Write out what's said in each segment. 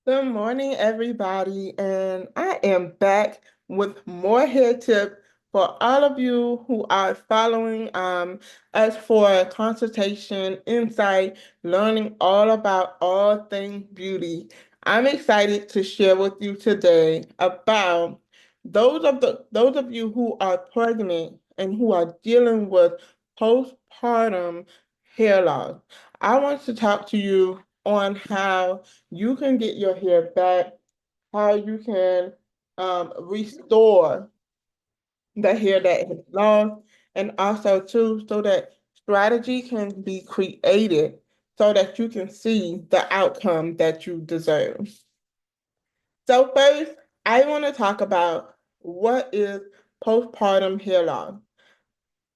Good morning, everybody, and I am back with more hair tips for all of you who are following us for consultation, insight, learning all about all things beauty. I'm excited to share with you today about those of you who are pregnant and who are dealing with postpartum hair loss. I want to talk to you on how you can get your hair back, how you can restore the hair that is lost, and also too, so that strategy can be created so that you can see the outcome that you deserve. So first, I want to talk about what is postpartum hair loss.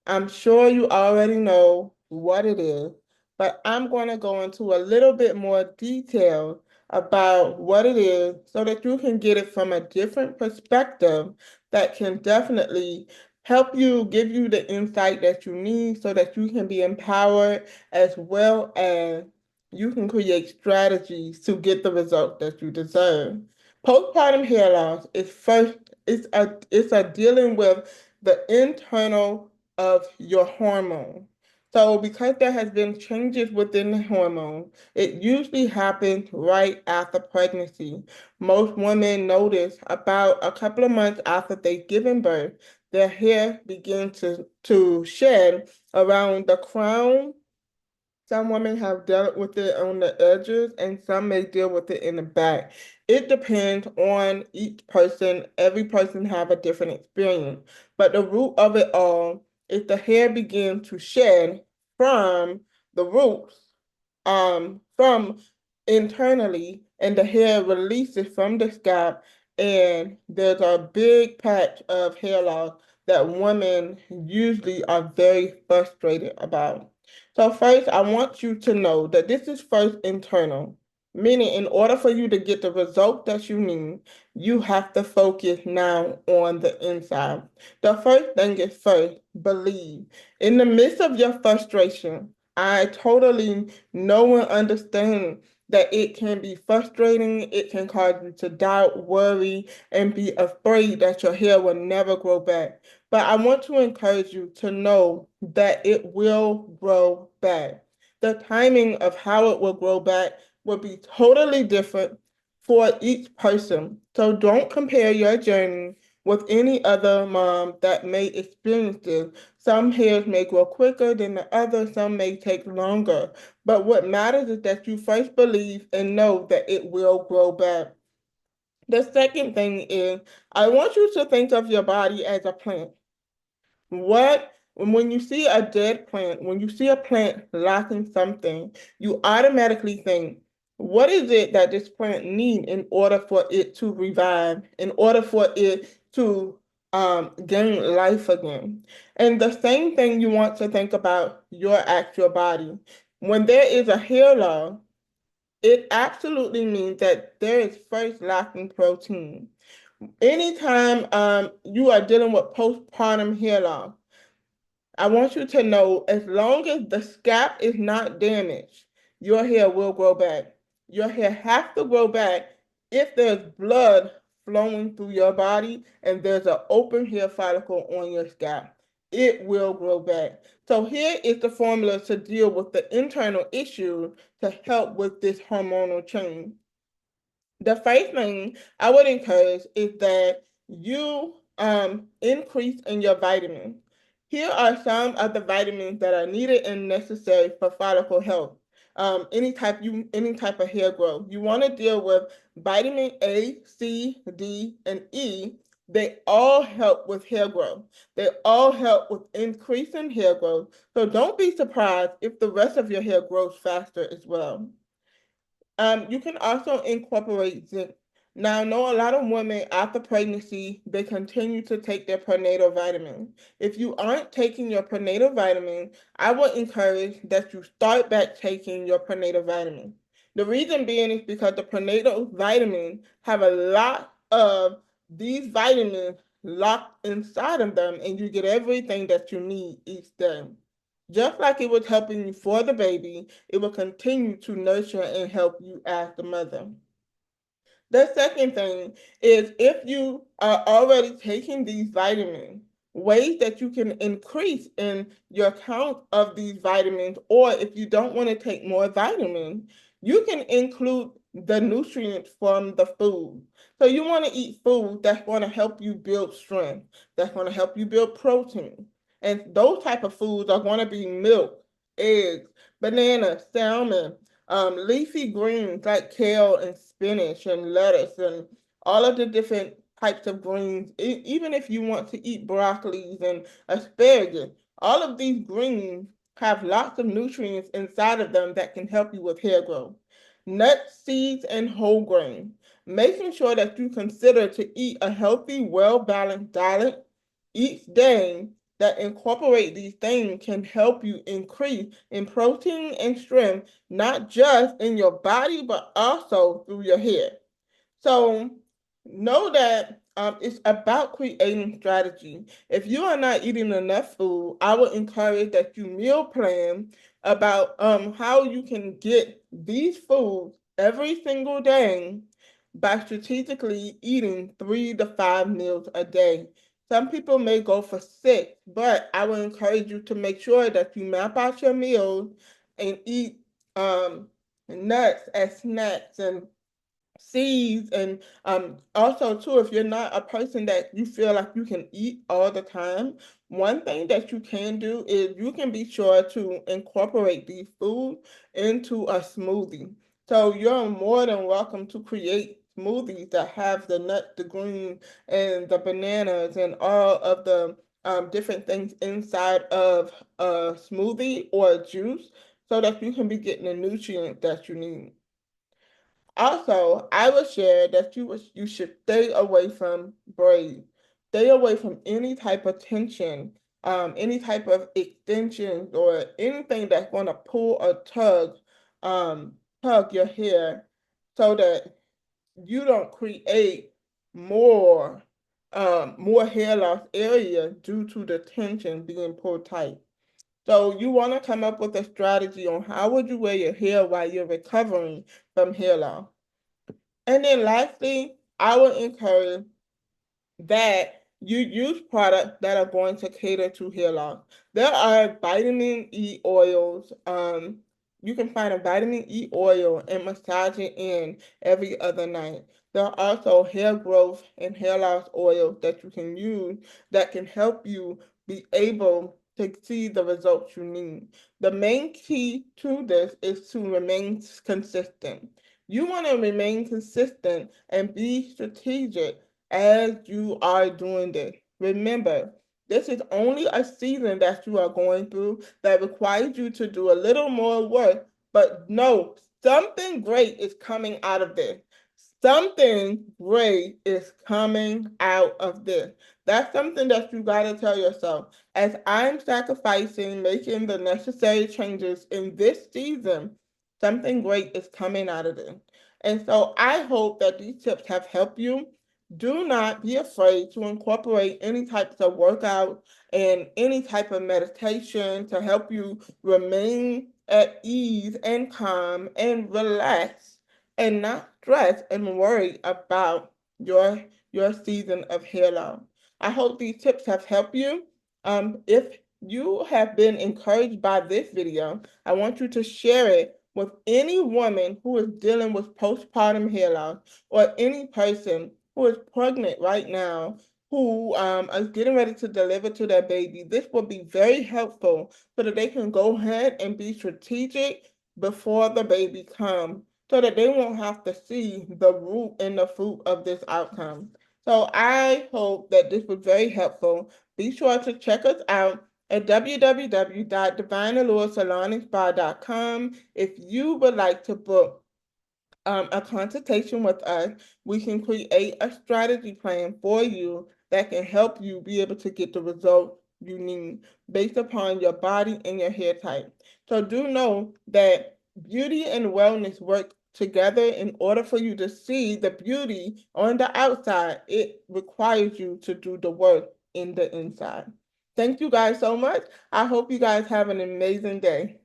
I'm sure you already know what it is, but I'm going to go into a little bit more detail about what it is so that you can get it from a different perspective that can definitely help you, give you the insight that you need so that you can be empowered as well as you can create strategies to get the result that you deserve. Postpartum hair loss is first, it's a dealing with the internal of your hormone. So because there has been changes within the hormone, it usually happens right after pregnancy. Most women notice about a couple of months after they've given birth, their hair begins to shed around the crown. Some women have dealt with it on the edges, and some may deal with it in the back. It depends on each person. Every person have a different experience. But the root of it all is the hair begins to shed from the roots, from internally, and the hair releases from the scalp, and there's a big patch of hair loss that women usually are very frustrated about. So first, I want you to know that this is first internal, meaning in order for you to get the result that you need, you have to focus now on the inside. The first thing is first, believe. In the midst of your frustration, I totally know and understand that it can be frustrating, it can cause you to doubt, worry, and be afraid that your hair will never grow back. But I want to encourage you to know that it will grow back. The timing of how it will grow back will be totally different for each person. So don't compare your journey with any other mom that may experience this. Some hairs may grow quicker than the other, some may take longer. But what matters is that you first believe and know that it will grow back. The second thing is, I want you to think of your body as a plant. When you see a dead plant, when you see a plant lacking something, you automatically think, what is it that this plant needs in order for it to revive, in order for it to gain life again? And the same thing you want to think about your actual body. When there is a hair loss, it absolutely means that there is first lacking protein. Anytime you are dealing with postpartum hair loss, I want you to know as long as the scalp is not damaged, your hair will grow back. Your hair has to grow back if there's blood flowing through your body and there's an open hair follicle on your scalp. It will grow back. So here is the formula to deal with the internal issue to help with this hormonal change. The first thing I would encourage is that you increase in your vitamins. Here are some of the vitamins that are needed and necessary for follicle health. Any type of hair growth. You want to deal with vitamin A, C, D, and E. They all help with hair growth. They all help with increasing hair growth. So don't be surprised if the rest of your hair grows faster as well. You can also incorporate zinc. Now, I know a lot of women after pregnancy, they continue to take their prenatal vitamin. If you aren't taking your prenatal vitamin, I would encourage that you start back taking your prenatal vitamin. The reason being is because the prenatal vitamins have a lot of these vitamins locked inside of them, and you get everything that you need each day. Just like it was helping you for the baby, it will continue to nurture and help you as the mother. The second thing is if you are already taking these vitamins, ways that you can increase in your count of these vitamins, or if you don't want to take more vitamins, you can include the nutrients from the food. So you want to eat food that's going to help you build strength, that's going to help you build protein. And those type of foods are going to be milk, eggs, banana, salmon, leafy greens like kale and spinach and lettuce and all of the different types of greens. Even if you want to eat broccolis and asparagus, all of these greens have lots of nutrients inside of them that can help you with hair growth. Nuts, seeds, and whole grain. Making sure that you consider to eat a healthy, well-balanced diet each day that incorporate these things can help you increase in protein and strength, not just in your body, but also through your hair. So know that it's about creating strategy. If you are not eating enough food, I would encourage that you meal plan about how you can get these foods every single day by strategically eating 3 to 5 meals a day. Some people may go for 6, but I would encourage you to make sure that you map out your meals and eat nuts as snacks and seeds and also too, if you're not a person that you feel like you can eat all the time, one thing that you can do is you can be sure to incorporate these foods into a smoothie. So you're more than welcome to create smoothies that have the nut, the green, and the bananas and all of the different things inside of a smoothie or a juice so that you can be getting the nutrients that you need. Also, I would share that you should stay away from braids. Stay away from any type of tension, any type of extensions or anything that's going to pull or um, tug your hair so that you don't create more more hair loss area due to the tension being pulled tight. So you want to come up with a strategy on how would you wear your hair while you're recovering from hair loss. And then lastly, I would encourage that you use products that are going to cater to hair loss. There are vitamin E oils. You can find a vitamin E oil and massage it in every other night. There are also hair growth and hair loss oils that you can use that can help you be able to see the results you need. The main key to this is to remain consistent. You want to remain consistent and be strategic as you are doing this. Remember, this is only a season that you are going through that requires you to do a little more work, but no, something great is coming out of this. Something great is coming out of this. That's something that you got to tell yourself. As I'm sacrificing, making the necessary changes in this season, something great is coming out of this. And so I hope that these tips have helped you. Do not be afraid to incorporate any types of workout and any type of meditation to help you remain at ease and calm and relax and not stress and worry about your season of hair loss. I hope these tips have helped you. If you have been encouraged by this video, I want you to share it with any woman who is dealing with postpartum hair loss or any person who is pregnant right now who is getting ready to deliver to their baby. This will be very helpful so that they can go ahead and be strategic before the baby comes so that they won't have to see the root and the fruit of this outcome. So I hope that this was very helpful. Be sure to check us out at www.divinealluresalonspa.com if you would like to book a consultation with us. We can create a strategy plan for you that can help you be able to get the result you need based upon your body and your hair type. So do know that beauty and wellness work together. In order for you to see the beauty on the outside, it requires you to do the work in the inside. Thank you guys so much. I hope you guys have an amazing day.